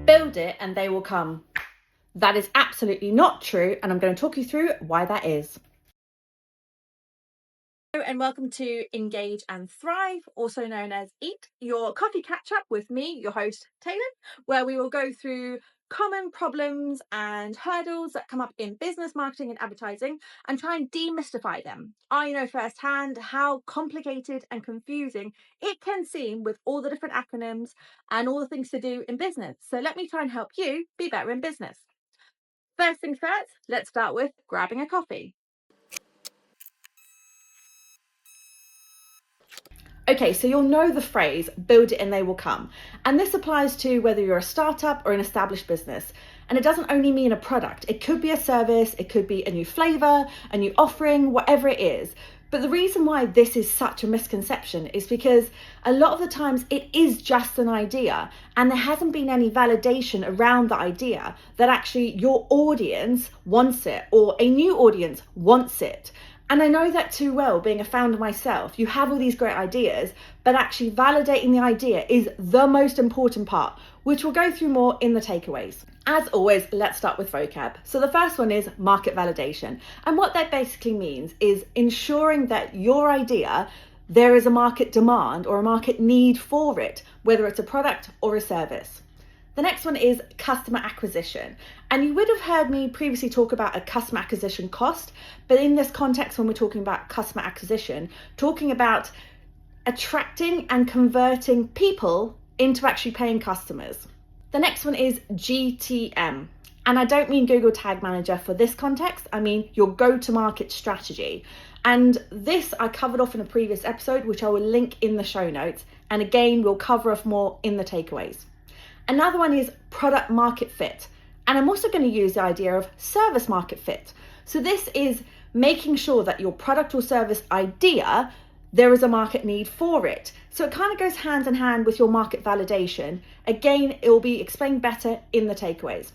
build it and they will come. That is absolutely not true, and I'm going to talk you through why that is. Hello and welcome to Engage and Thrive, also known as EAT, your coffee catch-up with me, your host, Taelon, where we will go through common problems and hurdles that come up in business, marketing and advertising and try and demystify them. I know firsthand how complicated and confusing it can seem with all the different acronyms and all the things to do in business. So let me try and help you be better in business. First things first, let's start with grabbing a coffee. Okay, so you'll know the phrase, build it and they will come. And this applies to whether you're a startup or an established business. And it doesn't only mean a product. It could be a service, it could be a new flavor, a new offering, whatever it is. But the reason why this is such a misconception is because a lot of the times it is just an idea and there hasn't been any validation around the idea that actually your audience wants it or a new audience wants it. And I know that too well, being a founder myself. You have all these great ideas, but actually validating the idea is the most important part, which we'll go through more in the takeaways. As always, let's start with vocab. So the first one is market validation. And what that basically means is ensuring that your idea, there is a market demand or a market need for it, whether it's a product or a service. The next one is customer acquisition. And you would have heard me previously talk about a customer acquisition cost, but in this context, when we're talking about customer acquisition, talking about attracting and converting people into actually paying customers. The next one is GTM. And I don't mean Google Tag Manager for this context, I mean your go-to-market strategy. And this I covered off in a previous episode, which I will link in the show notes. And again, we'll cover off more in the takeaways. Another one is product market fit. And I'm also going to use the idea of service market fit. So this is making sure that your product or service idea, there is a market need for it. So it kind of goes hand in hand with your market validation. Again, it will be explained better in the takeaways.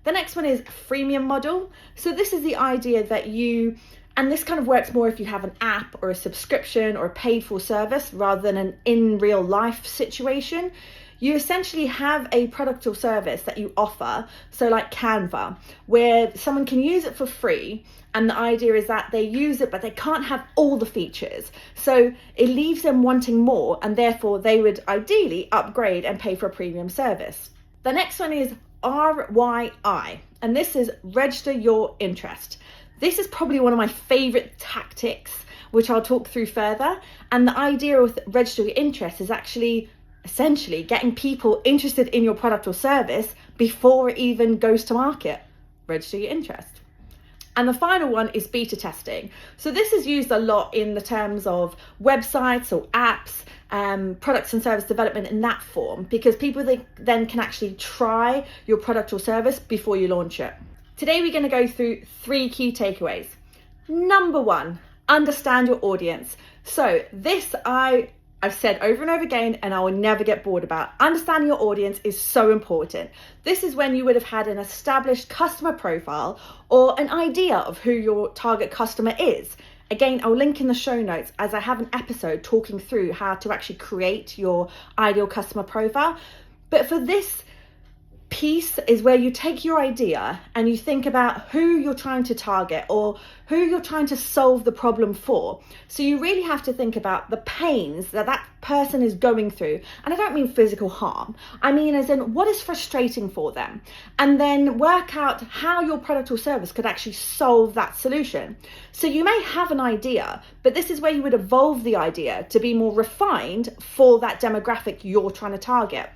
The next one is freemium model. So this is the idea that and this kind of works more if you have an app or a subscription or a paid for service rather than an in real life situation. You essentially have a product or service that you offer, so like Canva, where someone can use it for free. And the idea is that they use it, but they can't have all the features. So it leaves them wanting more, and therefore they would ideally upgrade and pay for a premium service. The next one is RYI, and this is register your interest. This is probably one of my favorite tactics, which I'll talk through further. And the idea with register your interest is actually essentially getting people interested in your product or service before it even goes to market. Register your interest. And the final one is beta testing. So this is used a lot in the terms of websites or apps, products and service development in that form, because people then can actually try your product or service before you launch it. Today we're going to go through 3 key takeaways. Number 1, understand your audience. So this I've said over and over again, and I will never get bored about. Understanding your audience is so important. This is when you would have had an established customer profile or an idea of who your target customer is. Again, I'll link in the show notes as I have an episode talking through how to actually create your ideal customer profile. But for this piece is where you take your idea and you think about who you're trying to target or who you're trying to solve the problem for. So you really have to think about the pains that person is going through. And I don't mean physical harm. I mean as in what is frustrating for them. And then work out how your product or service could actually solve that solution. So you may have an idea, but this is where you would evolve the idea to be more refined for that demographic you're trying to target.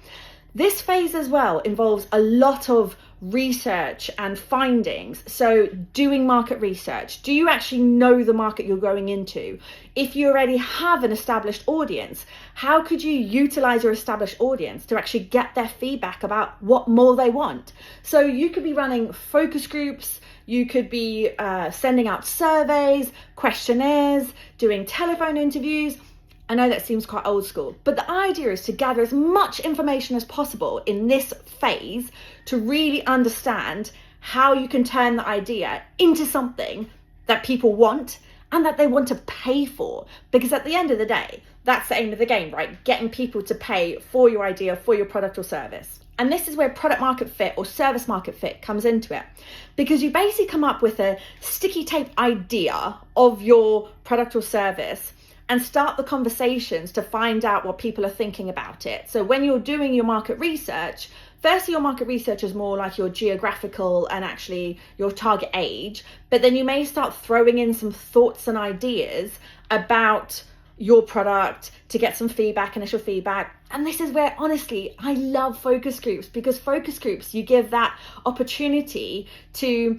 This phase as well involves a lot of research and findings. So doing market research. Do you actually know the market you're going into? If you already have an established audience, how could you utilize your established audience to actually get their feedback about what more they want? So you could be running focus groups, you could be sending out surveys, questionnaires, doing telephone interviews. I know that seems quite old school, but the idea is to gather as much information as possible in this phase to really understand how you can turn the idea into something that people want and that they want to pay for. Because at the end of the day, that's the aim of the game, right? Getting people to pay for your idea, for your product or service. And this is where product market fit or service market fit comes into it, because you basically come up with a sticky tape idea of your product or service and start the conversations to find out what people are thinking about it. So when you're doing your market research, firstly, your market research is more like your geographical and actually your target age, but then you may start throwing in some thoughts and ideas about your product to get some feedback, initial feedback. And this is where, honestly, I love focus groups, because focus groups, you give that opportunity to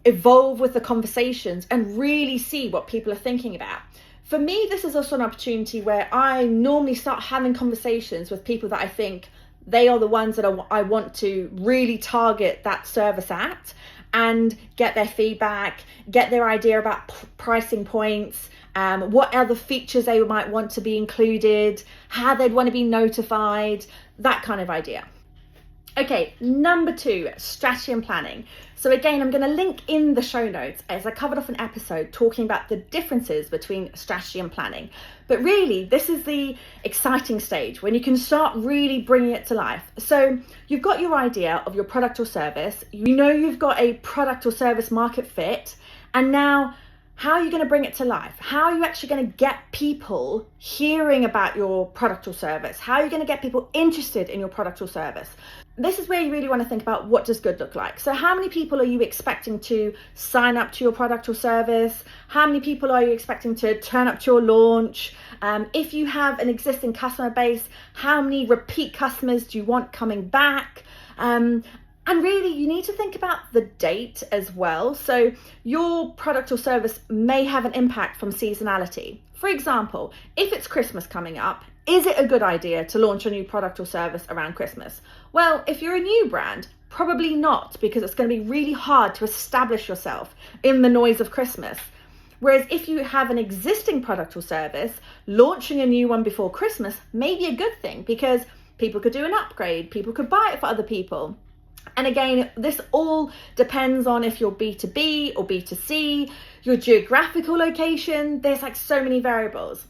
evolve with the conversations and really see what people are thinking about. For me, this is also an opportunity where I normally start having conversations with people that I think they are the ones that I want to really target that service at, and get their feedback, get their idea about pricing points, what other features they might want to be included, how they'd want to be notified, that kind of idea. Okay, number 2, strategy and planning. So again, I'm going to link in the show notes, as I covered off an episode talking about the differences between strategy and planning. But really, this is the exciting stage when you can start really bringing it to life. So you've got your idea of your product or service, you know you've got a product or service market fit, and now how are you going to bring it to life? How are you actually going to get people hearing about your product or service? How are you going to get people interested in your product or service? This is where you really want to think about, what does good look like? So how many people are you expecting to sign up to your product or service? How many people are you expecting to turn up to your launch? If you have an existing customer base, how many repeat customers do you want coming back? And really, you need to think about the date as well. So your product or service may have an impact from seasonality. For example, if it's Christmas coming up, is it a good idea to launch a new product or service around Christmas? Well, if you're a new brand, probably not, because it's going to be really hard to establish yourself in the noise of Christmas. Whereas if you have an existing product or service, launching a new one before Christmas may be a good thing, because people could do an upgrade, people could buy it for other people. And again, this all depends on if you're B2B or B2C, your geographical location. There's like so many variables.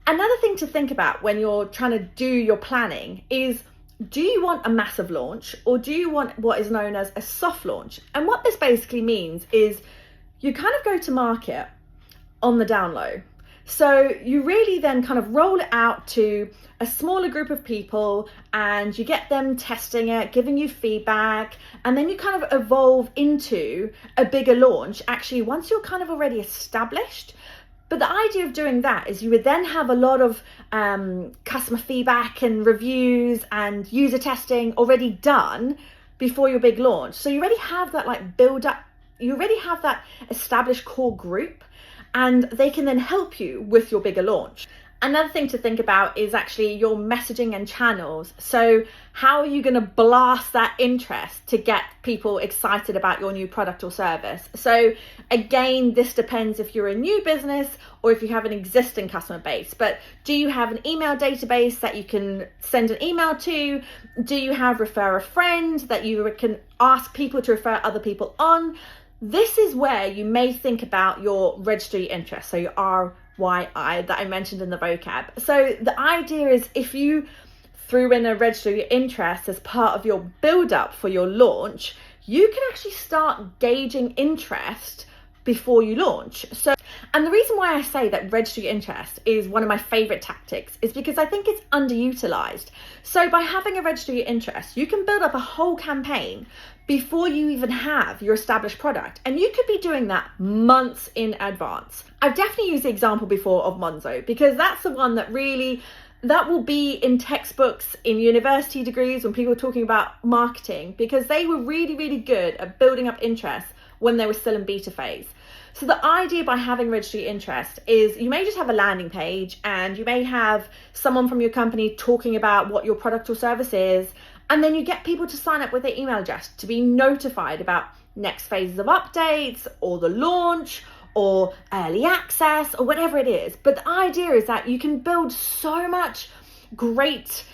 Another thing to think about when you're trying to do your planning is, do you want a massive launch, or do you want what is known as a soft launch? And what this basically means is you kind of go to market on the down low. So you really then kind of roll it out to a smaller group of people, and you get them testing it, giving you feedback, and then you kind of evolve into a bigger launch actually once you're kind of already established. But the idea of doing that is you would then have a lot of customer feedback and reviews and user testing already done before your big launch. So you already have that like build up, you already have that established core group, and they can then help you with your bigger launch. Another thing to think about is actually your messaging and channels. So how are you going to blast that interest to get people excited about your new product or service? So again, this depends if you're a new business or if you have an existing customer base. But do you have an email database that you can send an email to? Do you have refer a friend that you can ask people to refer other people on? This is where you may think about your registry interest, so your RYI that I mentioned in the vocab. So the idea is, if you threw in a registry interest as part of your build up for your launch, you can actually start gauging interest before you launch. And the reason why I say that registry interest is one of my favorite tactics is because I think it's underutilized. So by having a registry interest, you can build up a whole campaign before you even have your established product. And you could be doing that months in advance. I've definitely used the example before of Monzo, because that's the one that will be in textbooks, in university degrees, when people are talking about marketing, because they were really, really good at building up interest when they were still in beta phase. So the idea by having registry interest is you may just have a landing page, and you may have someone from your company talking about what your product or service is, and then you get people to sign up with their email address to be notified about next phases of updates, or the launch, or early access, or whatever it is. But the idea is that you can build so much great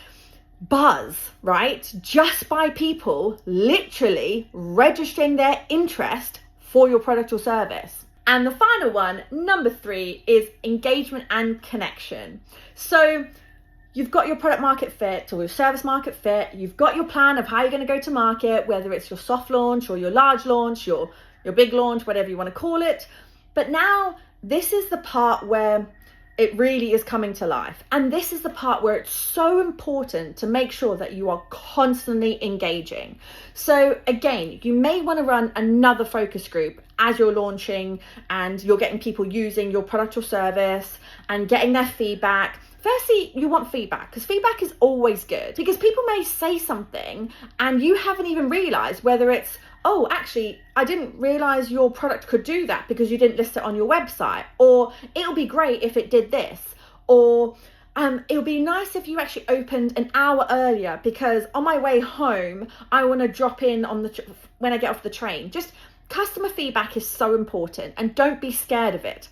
buzz, right? Just by people literally registering their interest for your product or service. And the final one, number 3, is engagement and connection. So you've got your product market fit or your service market fit, you've got your plan of how you're going to go to market, whether it's your soft launch or your large launch, your big launch, whatever you want to call it. But now this is the part where it really is coming to life. And this is the part where it's so important to make sure that you are constantly engaging. So again, you may want to run another focus group as you're launching and you're getting people using your product or service and getting their feedback. Firstly, you want feedback, because feedback is always good, because people may say something and you haven't even realized whether it's, oh, actually, I didn't realize your product could do that because you didn't list it on your website, or it'll be great if it did this, or it'll be nice if you actually opened an hour earlier because on my way home, I want to drop in on when I get off the train. Just customer feedback is so important, and don't be scared of it.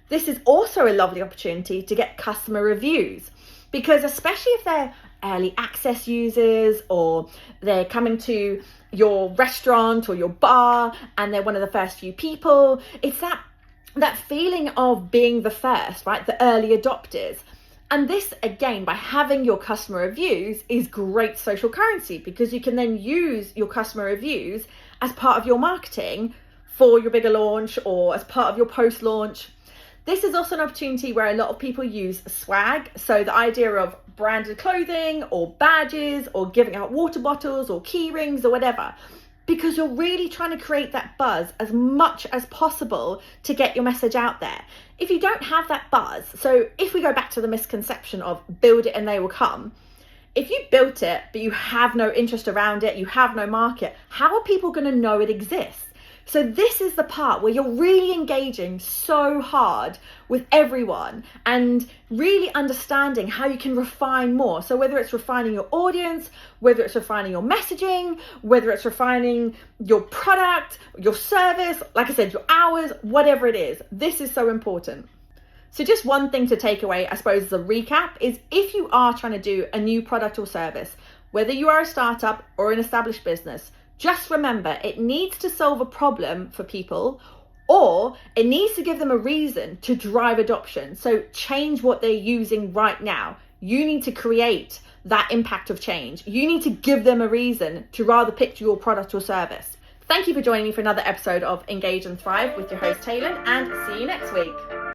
This is also a lovely opportunity to get customer reviews, because especially if they're early access users or they're coming to your restaurant or your bar and they're one of the first few people, it's that feeling of being the first, right? The early adopters. And this, again, by having your customer reviews is great social currency, because you can then use your customer reviews as part of your marketing for your bigger launch or as part of your post-launch. This is also an opportunity where a lot of people use swag. So the idea of branded clothing or badges or giving out water bottles or key rings or whatever, because you're really trying to create that buzz as much as possible to get your message out there. If you don't have that buzz, so if we go back to the misconception of build it and they will come, if you built it but you have no interest around it, you have no market, how are people going to know it exists? So this is the part where you're really engaging so hard with everyone and really understanding how you can refine more. So whether it's refining your audience, whether it's refining your messaging, whether it's refining your product, your service, like I said, your hours, whatever it is, this is so important. So just one thing to take away, I suppose, as a recap is if you are trying to do a new product or service, whether you are a startup or an established business, just remember, it needs to solve a problem for people, or it needs to give them a reason to drive adoption. So change what they're using right now. You need to create that impact of change. You need to give them a reason to rather pick your product or service. Thank you for joining me for another episode of Engage and Thrive with your host, Taelon, and see you next week.